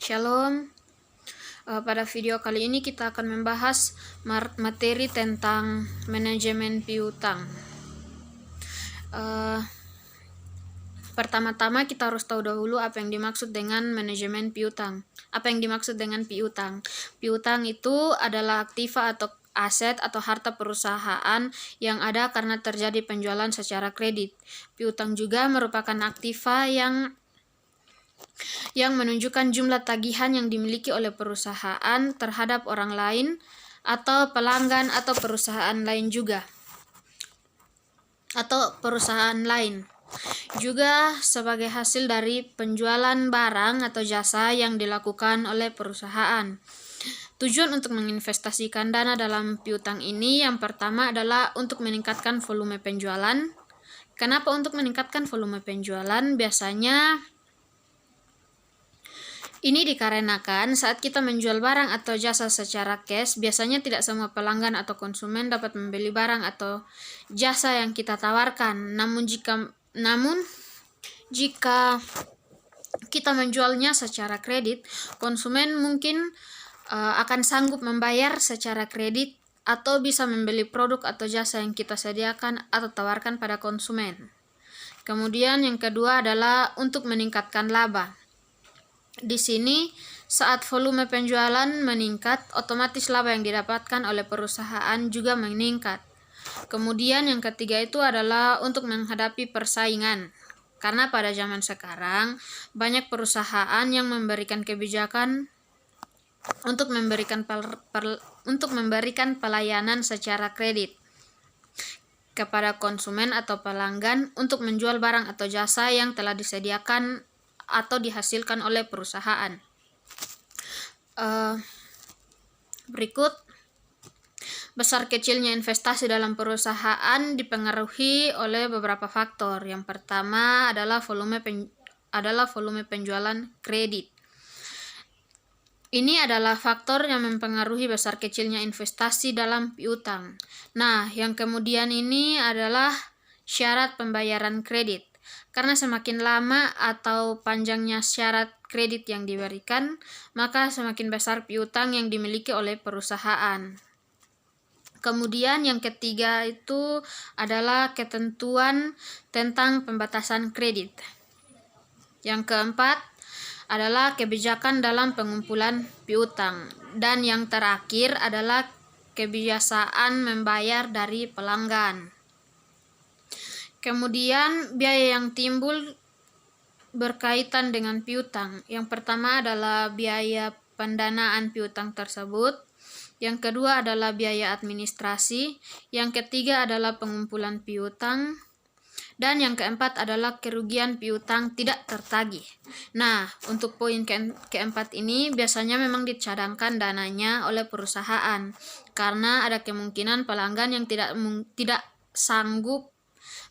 Shalom. Pada video kali ini kita akan membahas materi tentang manajemen piutang. Pertama-tama kita harus tahu dahulu apa yang dimaksud dengan manajemen piutang. Apa yang dimaksud dengan piutang? Piutang itu adalah aktiva atau aset atau harta perusahaan yang ada karena terjadi penjualan secara kredit. Piutang juga merupakan aktiva yang menunjukkan jumlah tagihan yang dimiliki oleh perusahaan terhadap orang lain atau pelanggan atau perusahaan lain juga. Juga sebagai hasil dari penjualan barang atau jasa yang dilakukan oleh perusahaan. Tujuan untuk menginvestasikan dana dalam piutang ini yang pertama adalah untuk meningkatkan volume penjualan. Kenapa untuk meningkatkan volume penjualan? Biasanya ini dikarenakan saat kita menjual barang atau jasa secara cash, biasanya tidak semua pelanggan atau konsumen dapat membeli barang atau jasa yang kita tawarkan. Namun jika kita menjualnya secara kredit, konsumen mungkin akan sanggup membayar secara kredit atau bisa membeli produk atau jasa yang kita sediakan atau tawarkan pada konsumen. Kemudian yang kedua adalah untuk meningkatkan laba. Di sini, saat volume penjualan meningkat, otomatis laba yang didapatkan oleh perusahaan juga meningkat. Kemudian yang ketiga itu adalah untuk menghadapi persaingan. Karena pada zaman sekarang, banyak perusahaan yang memberikan kebijakan untuk memberikan pelayanan secara kredit kepada konsumen atau pelanggan untuk menjual barang atau jasa yang telah disediakan atau dihasilkan oleh perusahaan. Berikut, besar kecilnya investasi dalam perusahaan dipengaruhi oleh beberapa faktor. Yang pertama adalah volume penjualan kredit. Ini adalah faktor yang mempengaruhi besar kecilnya investasi dalam piutang. Nah, yang kemudian ini adalah syarat pembayaran kredit. Karena semakin lama atau panjangnya syarat kredit yang diberikan, maka semakin besar piutang yang dimiliki oleh perusahaan. Kemudian yang ketiga itu adalah ketentuan tentang pembatasan kredit. Yang keempat adalah kebijakan dalam pengumpulan piutang. Dan yang terakhir adalah kebiasaan membayar dari pelanggan. Kemudian biaya yang timbul berkaitan dengan piutang. Yang pertama adalah biaya pendanaan piutang tersebut. Yang kedua adalah biaya administrasi. Yang ketiga adalah pengumpulan piutang. Dan yang keempat adalah kerugian piutang tidak tertagih. Nah, untuk poin keempat ini biasanya memang dicadangkan dananya oleh perusahaan. Karena ada kemungkinan pelanggan yang tidak sanggup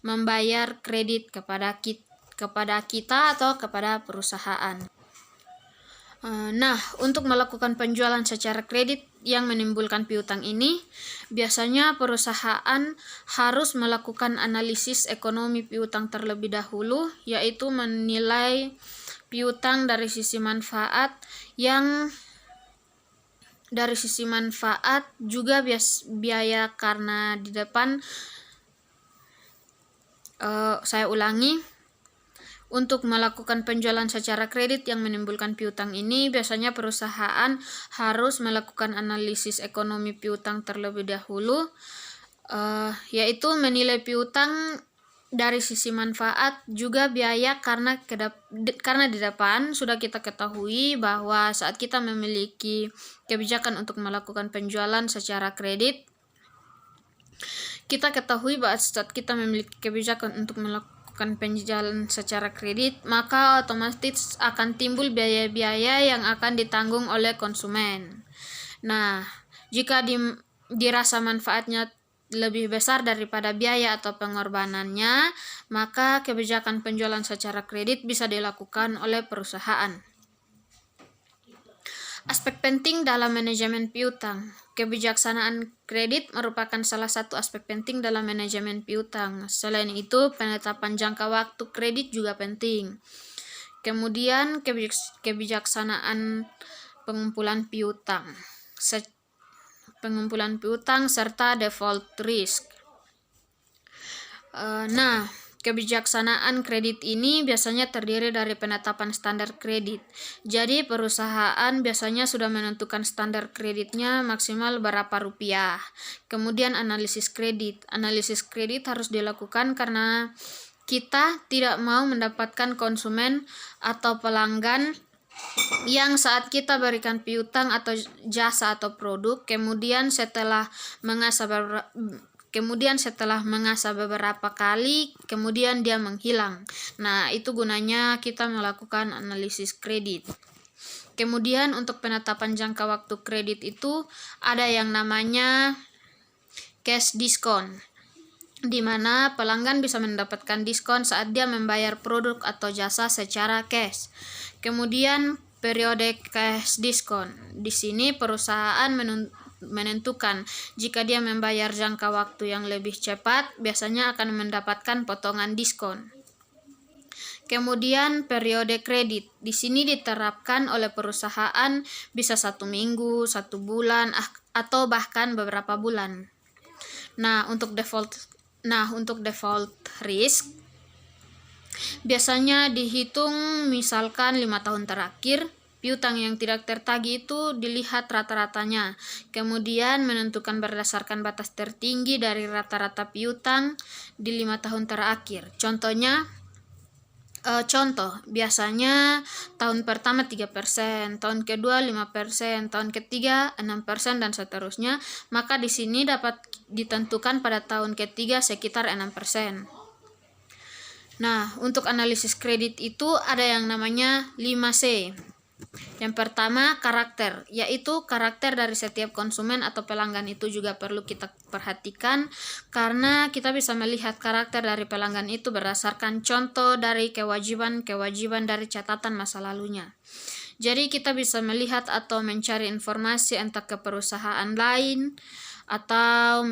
membayar kredit kepada kita atau kepada perusahaan. Nah, untuk melakukan penjualan secara kredit yang menimbulkan piutang ini, biasanya perusahaan harus melakukan analisis ekonomi piutang terlebih dahulu, yaitu menilai piutang dari sisi manfaat juga biaya karena di depan saya ulangi, untuk melakukan penjualan secara kredit yang menimbulkan piutang ini, biasanya perusahaan harus melakukan analisis ekonomi piutang terlebih dahulu, yaitu menilai piutang dari sisi manfaat juga biaya karena di depan sudah kita ketahui bahwa saat kita memiliki kebijakan untuk melakukan penjualan secara kredit, kita ketahui bahwa saat kita memiliki kebijakan untuk melakukan penjualan secara kredit, maka otomatis akan timbul biaya-biaya yang akan ditanggung oleh konsumen. Nah, jika dirasa manfaatnya lebih besar daripada biaya atau pengorbanannya, maka kebijakan penjualan secara kredit bisa dilakukan oleh perusahaan. Aspek penting dalam manajemen piutang. Kebijaksanaan kredit merupakan salah satu aspek penting dalam manajemen piutang. Selain itu, penetapan jangka waktu kredit juga penting. Kemudian kebijaksanaan pengumpulan piutang, serta default risk. Nah, kebijaksanaan kredit ini biasanya terdiri dari penetapan standar kredit. Jadi perusahaan biasanya sudah menentukan standar kreditnya maksimal berapa rupiah. Kemudian analisis kredit. Analisis kredit harus dilakukan karena kita tidak mau mendapatkan konsumen atau pelanggan yang saat kita berikan piutang atau jasa atau produk, kemudian setelah mengasah beberapa kali, kemudian dia menghilang. Nah, itu gunanya kita melakukan analisis kredit. Kemudian untuk penetapan jangka waktu kredit itu ada yang namanya cash diskon, di mana pelanggan bisa mendapatkan diskon saat dia membayar produk atau jasa secara cash. Kemudian periode cash diskon. Di sini perusahaan menentukan jika dia membayar jangka waktu yang lebih cepat, biasanya akan mendapatkan potongan diskon. Kemudian periode kredit. Di sini diterapkan oleh perusahaan bisa 1 minggu, 1 bulan, atau bahkan beberapa bulan. Nah, untuk default risk biasanya dihitung misalkan 5 tahun terakhir. Piutang yang tidak tertagih itu dilihat rata-ratanya, kemudian menentukan berdasarkan batas tertinggi dari rata-rata piutang di 5 tahun terakhir. Contoh, biasanya tahun pertama 3%, tahun kedua 5%, tahun ketiga 6%, dan seterusnya. Maka di sini dapat ditentukan pada tahun ketiga sekitar 6%. Nah, untuk analisis kredit itu ada yang namanya 5C. Yang pertama, karakter, yaitu karakter dari setiap konsumen atau pelanggan itu juga perlu kita perhatikan, karena kita bisa melihat karakter dari pelanggan itu berdasarkan contoh dari kewajiban dari catatan masa lalunya. Jadi kita bisa melihat atau mencari informasi entah ke perusahaan lain atau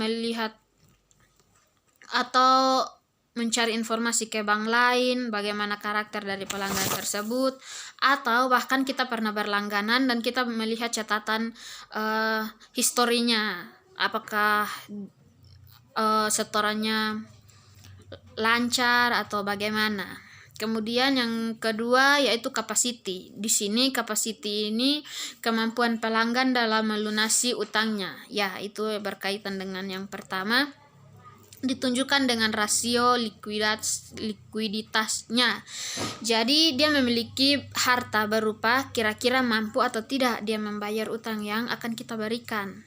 mencari informasi ke bank lain, bagaimana karakter dari pelanggan tersebut, atau bahkan kita pernah berlangganan dan kita melihat catatan historinya, apakah setorannya lancar atau bagaimana. Kemudian yang kedua yaitu capacity. Di sini capacity ini kemampuan pelanggan dalam melunasi utangnya. Ya, itu berkaitan dengan yang pertama. Ditunjukkan dengan rasio likuiditasnya. Jadi dia memiliki harta berupa kira-kira mampu atau tidak dia membayar utang yang akan kita berikan.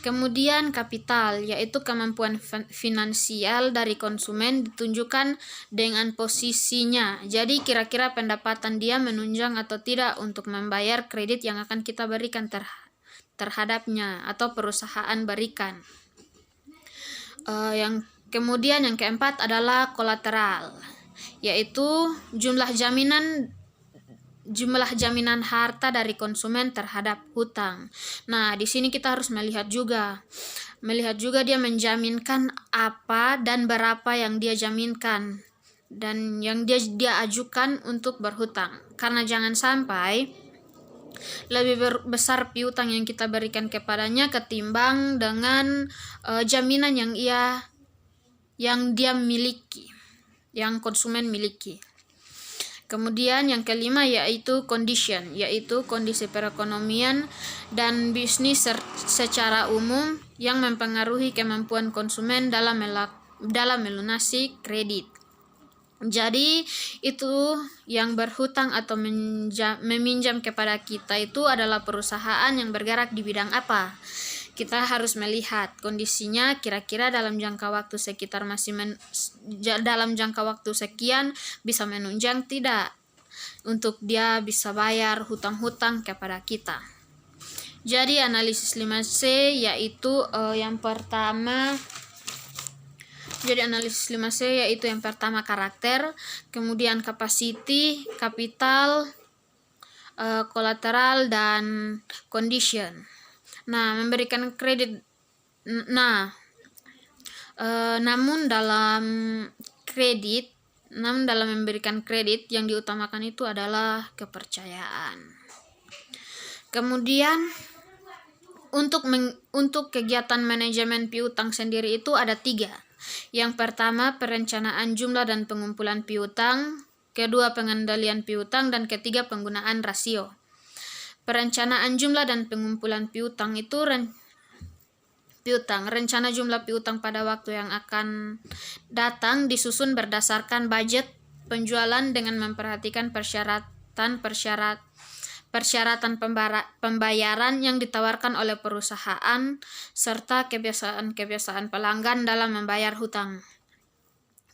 Kemudian kapital, yaitu kemampuan finansial dari konsumen ditunjukkan dengan posisinya. Jadi kira-kira pendapatan dia menunjang atau tidak untuk membayar kredit yang akan kita berikan terhadapnya atau perusahaan berikan. Kemudian yang keempat adalah kolateral, yaitu jumlah jaminan harta dari konsumen terhadap hutang. Nah, di sini kita harus melihat juga dia menjaminkan apa dan berapa yang dia jaminkan dan yang dia ajukan untuk berhutang. Karena jangan sampai lebih besar piutang yang kita berikan kepadanya ketimbang dengan jaminan yang dia miliki, yang konsumen miliki. Kemudian yang kelima yaitu condition, yaitu kondisi perekonomian dan bisnis secara umum yang mempengaruhi kemampuan konsumen dalam melunasi kredit. Jadi itu yang berhutang atau meminjam kepada kita itu adalah perusahaan yang bergerak di bidang apa. Kita harus melihat kondisinya kira-kira dalam jangka waktu dalam jangka waktu sekian bisa menunjang tidak untuk dia bisa bayar hutang-hutang kepada kita. Jadi analisis 5C yaitu yang pertama. Jadi analisis 5C yaitu yang pertama karakter, kemudian capacity, kapital, kolateral, dan condition. Nah, memberikan kredit. Namun dalam kredit Namun dalam memberikan kredit yang diutamakan itu adalah kepercayaan. Kemudian untuk kegiatan manajemen piutang sendiri itu ada 3. Yang pertama, perencanaan jumlah dan pengumpulan piutang. Kedua, pengendalian piutang. Dan ketiga, penggunaan rasio. Perencanaan jumlah dan pengumpulan piutang itu rencana jumlah piutang pada waktu yang akan datang disusun berdasarkan budget penjualan dengan memperhatikan persyaratan pembayaran yang ditawarkan oleh perusahaan serta kebiasaan pelanggan dalam membayar hutang.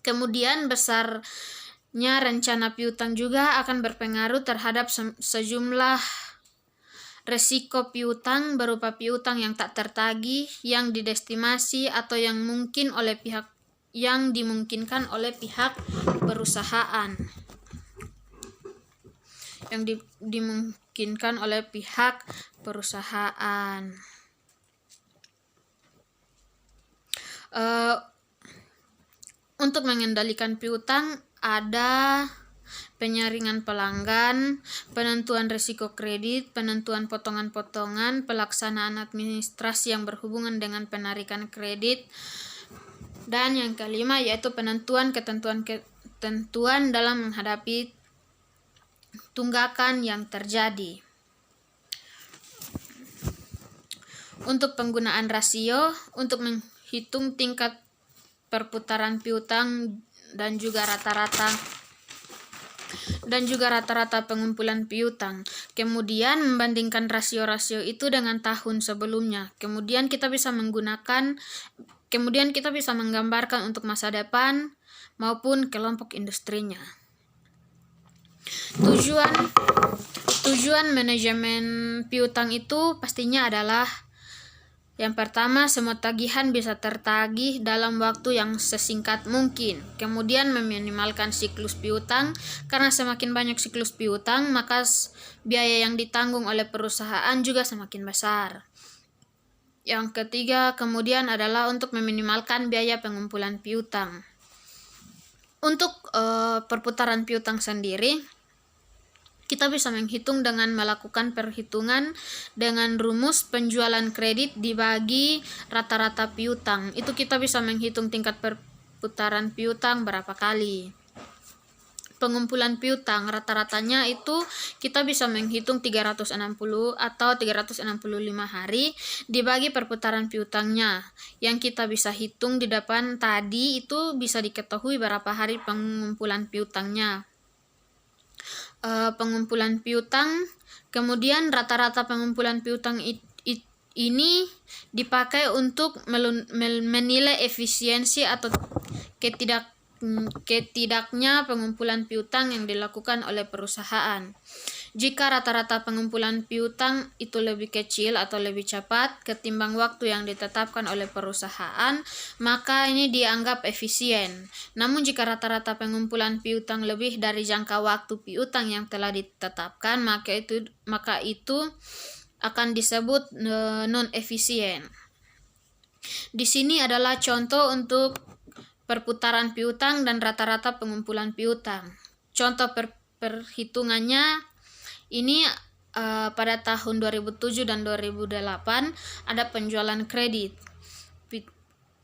Kemudian besarnya rencana piutang juga akan berpengaruh terhadap sejumlah resiko piutang berupa piutang yang tak tertagih, yang didestimasi atau yang dimungkinkan oleh pihak perusahaan. Untuk mengendalikan piutang ada penyaringan pelanggan, penentuan risiko kredit, penentuan potongan-potongan, pelaksanaan administrasi yang berhubungan dengan penarikan kredit, dan yang kelima yaitu penentuan ketentuan dalam menghadapi tunggakan yang terjadi. Untuk penggunaan rasio untuk menghitung tingkat perputaran piutang dan juga rata-rata pengumpulan piutang. Kemudian membandingkan rasio-rasio itu dengan tahun sebelumnya. Kemudian kita bisa menggambarkan untuk masa depan maupun kelompok industrinya. Tujuan manajemen piutang itu pastinya adalah yang pertama, semua tagihan bisa tertagih dalam waktu yang sesingkat mungkin. Kemudian meminimalkan siklus piutang, karena semakin banyak siklus piutang, maka biaya yang ditanggung oleh perusahaan juga semakin besar. Yang ketiga, kemudian adalah untuk meminimalkan biaya pengumpulan piutang. Untuk perputaran piutang sendiri, kita bisa menghitung dengan melakukan perhitungan dengan rumus penjualan kredit dibagi rata-rata piutang. Itu kita bisa menghitung tingkat perputaran piutang berapa kali. Pengumpulan piutang rata-ratanya itu kita bisa menghitung 360 atau 365 hari dibagi perputaran piutangnya. Yang kita bisa hitung di depan tadi itu bisa diketahui berapa hari pengumpulan piutangnya. Pengumpulan piutang, kemudian rata-rata pengumpulan piutang ini dipakai untuk menilai efisiensi atau ketidaknya pengumpulan piutang yang dilakukan oleh perusahaan. Jika rata-rata pengumpulan piutang itu lebih kecil atau lebih cepat ketimbang waktu yang ditetapkan oleh perusahaan, maka ini dianggap efisien. Namun jika rata-rata pengumpulan piutang lebih dari jangka waktu piutang yang telah ditetapkan, maka itu akan disebut non-efisien. Di sini adalah contoh untuk perputaran piutang dan rata-rata pengumpulan piutang. Contoh perhitungannya ini pada tahun 2007 dan 2008 ada penjualan kredit,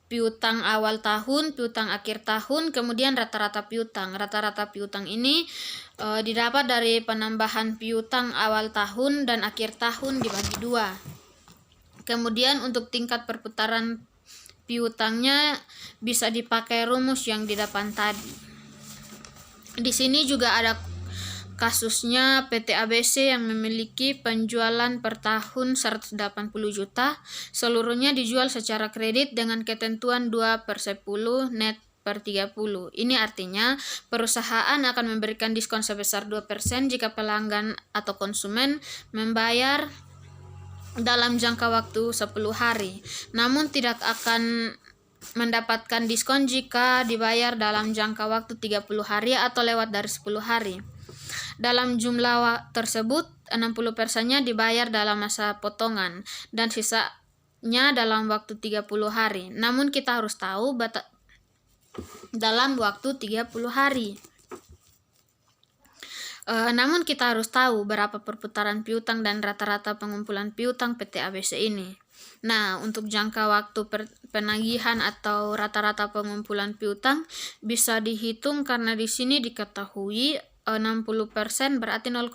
piutang awal tahun, piutang akhir tahun, kemudian rata-rata piutang. Rata-rata piutang ini didapat dari penambahan piutang awal tahun dan akhir tahun dibagi 2. Kemudian untuk tingkat perputaran piutangnya bisa dipakai rumus yang di depan tadi. Di sini juga ada kasusnya PT ABC yang memiliki penjualan per tahun 180 juta, seluruhnya dijual secara kredit dengan ketentuan 2/10 net per 30. Ini artinya perusahaan akan memberikan diskon sebesar 2% jika pelanggan atau konsumen membayar dalam jangka waktu 10 hari. Namun tidak akan mendapatkan diskon jika dibayar dalam jangka waktu 30 hari atau lewat dari 10 hari. Dalam jumlah tersebut, 60%-nya dibayar dalam masa potongan dan sisanya dalam waktu 30 hari. Namun kita harus tahu dalam waktu 30 hari. Namun kita harus tahu berapa perputaran piutang dan rata-rata pengumpulan piutang PT ABC ini. Nah, untuk jangka waktu penagihan atau rata-rata pengumpulan piutang bisa dihitung karena di sini diketahui 60% berarti 0,6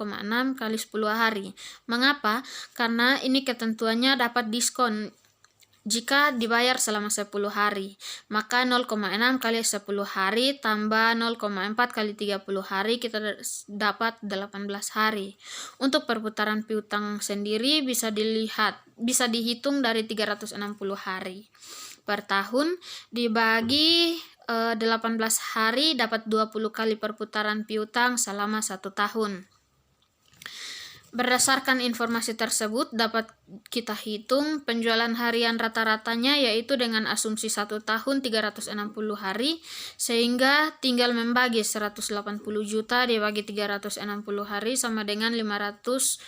kali 10 hari. Mengapa? Karena ini ketentuannya dapat diskon jika dibayar selama 10 hari, maka 0,6 kali 10 hari tambah 0,4 kali 30 hari kita dapat 18 hari. Untuk perputaran piutang sendiri bisa dihitung dari 360 hari per tahun dibagi 18 hari dapat 20 kali perputaran piutang selama 1 tahun. Berdasarkan informasi tersebut dapat kita hitung penjualan harian rata-ratanya yaitu dengan asumsi 1 tahun 360 hari sehingga tinggal membagi 180 juta dibagi 360 hari sama dengan 500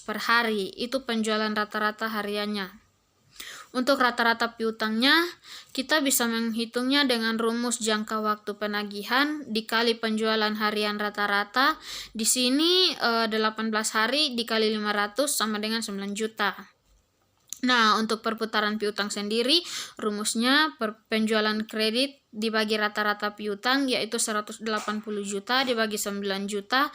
per hari. Itu penjualan rata-rata hariannya. Untuk rata-rata piutangnya, kita bisa menghitungnya dengan rumus jangka waktu penagihan dikali penjualan harian rata-rata. Di sini 18 hari dikali 500 sama dengan 9 juta. Nah, untuk perputaran piutang sendiri, rumusnya penjualan kredit dibagi rata-rata piutang yaitu 180 juta dibagi 9 juta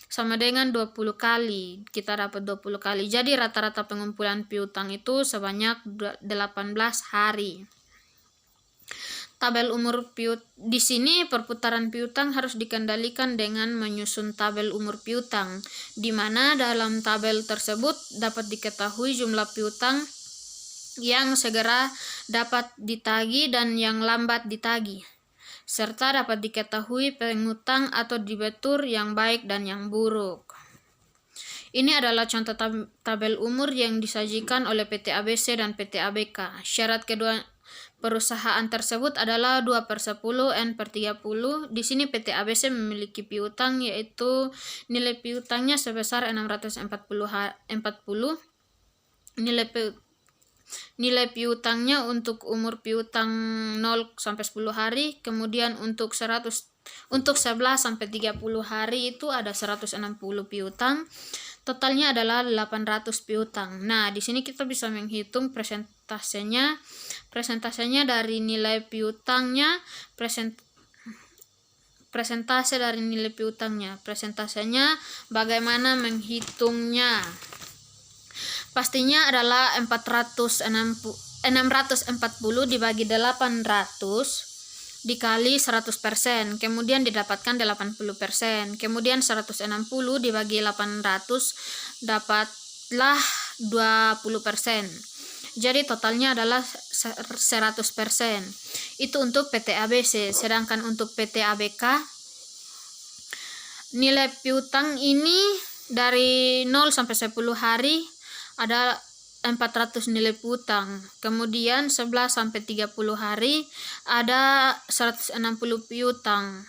sama dengan 20 kali. Kita dapat 20 kali. Jadi rata-rata pengumpulan piutang itu sebanyak 18 hari. Tabel umur di sini perputaran piutang harus dikendalikan dengan menyusun tabel umur piutang, di mana dalam tabel tersebut dapat diketahui jumlah piutang yang segera dapat ditagih dan yang lambat ditagih, serta dapat diketahui pengutang atau debitur yang baik dan yang buruk. Ini adalah contoh tabel umur yang disajikan oleh PT ABC dan PT ABK. Syarat kedua perusahaan tersebut adalah 2/10 N/30. Di sini PT ABC memiliki piutang yaitu nilai piutangnya sebesar 640. Nilai piutangnya untuk umur piutang 0 sampai 10 hari, kemudian untuk 11 sampai 30 hari itu ada 160 piutang. Totalnya adalah 800 piutang. Nah, di sini kita bisa menghitung presentasenya. Presentasenya dari nilai piutangnya, presentase dari nilai piutangnya. Presentasenya bagaimana menghitungnya? Pastinya adalah 640 dibagi 800 dikali 100%, kemudian didapatkan 80%, kemudian 160 dibagi 800 dapatlah 20%. Jadi totalnya adalah 100%. Itu untuk PT ABC, sedangkan untuk PT ABK nilai piutang ini dari 0 sampai 10 hari ada 400 nilai piutang. Kemudian 11 sampai 30 hari ada 160 piutang.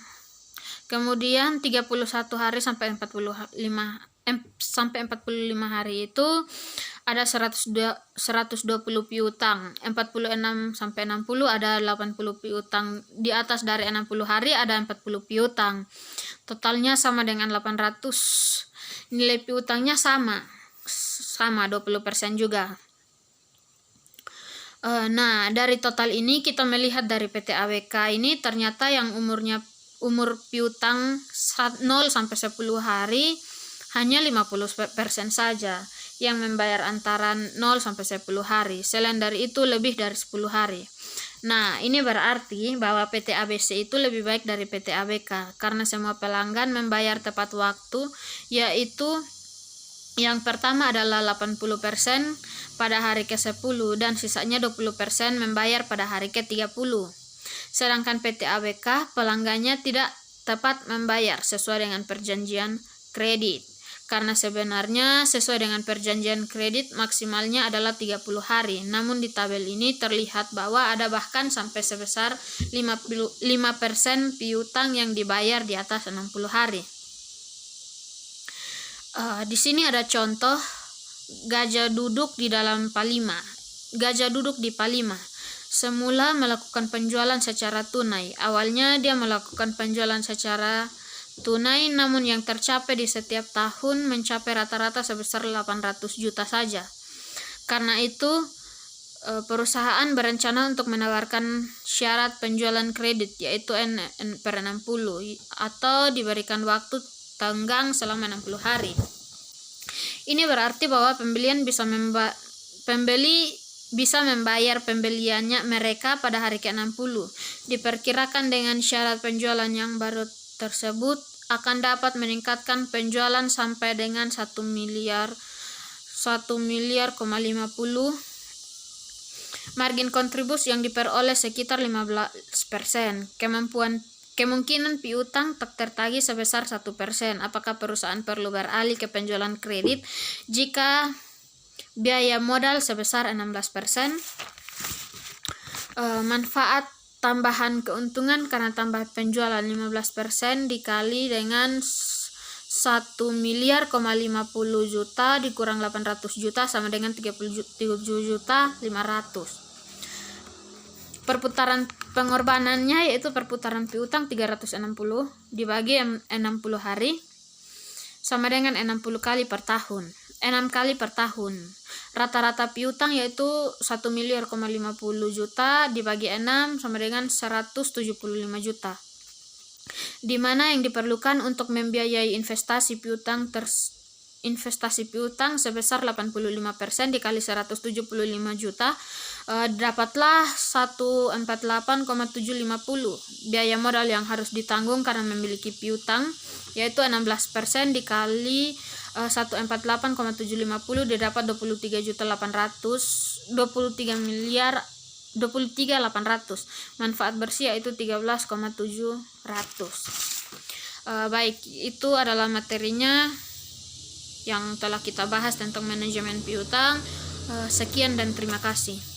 Kemudian 31 hari sampai 45 hari itu ada 120 piutang. 46 sampai 60 ada 80 piutang. Di atas dari 60 hari ada 40 piutang. Totalnya sama dengan 800. Nilai piutangnya sama 20% juga. Nah, dari total ini kita melihat dari PT ABK ini ternyata yang umur piutang 0 sampai 10 hari hanya 50% saja yang membayar antara 0 sampai 10 hari. Selain dari itu lebih dari 10 hari. Nah, ini berarti bahwa PT ABC itu lebih baik dari PT ABK karena semua pelanggan membayar tepat waktu, yaitu yang pertama adalah 80% pada hari ke-10 dan sisanya 20% membayar pada hari ke-30. Sedangkan PT ABK pelanggannya tidak tepat membayar sesuai dengan perjanjian kredit. Karena sebenarnya sesuai dengan perjanjian kredit maksimalnya adalah 30 hari. Namun di tabel ini terlihat bahwa ada bahkan sampai sebesar 5% piutang yang dibayar di atas 60 hari. Di sini ada contoh gajah duduk di dalam Palima. Gajah duduk di Palima. semula melakukan penjualan secara tunai. Awalnya dia melakukan penjualan secara tunai, namun yang tercapai di setiap tahun mencapai rata-rata sebesar 800 juta saja. Karena itu, perusahaan berencana untuk menawarkan syarat penjualan kredit, yaitu N/60, atau diberikan waktu tenggang selama 60 hari. Ini berarti bahwa pembeli bisa membayar pembeliannya mereka pada hari ke-60. Diperkirakan dengan syarat penjualan yang baru tersebut akan dapat meningkatkan penjualan sampai dengan 1 miliar 50. Margin kontribusi yang diperoleh sekitar 15%. Kemungkinan piutang tak tertagih sebesar 1%. Apakah perusahaan perlu beralih ke penjualan kredit jika biaya modal sebesar 16%? Manfaat tambahan keuntungan karena tambah penjualan 15% dikali dengan 1 miliar 50 juta dikurang 800 juta sama dengan 37 juta 500. Perputaran pengorbanannya yaitu perputaran piutang 360 dibagi 60 hari sama dengan 60 kali per tahun. 6 kali per tahun. Rata-rata piutang yaitu 1 miliar 50 juta dibagi 6 sama dengan 175 juta. Di mana yang diperlukan untuk membiayai investasi piutang sebesar 85% dikali 175 juta, dapatlah 148,750. Biaya modal yang harus ditanggung karena memiliki piutang yaitu 16% dikali 148,750 didapat 23.800, 23.800. Manfaat bersih yaitu 13,700. Baik, itu adalah materinya yang telah kita bahas tentang manajemen piutang. Sekian dan terima kasih.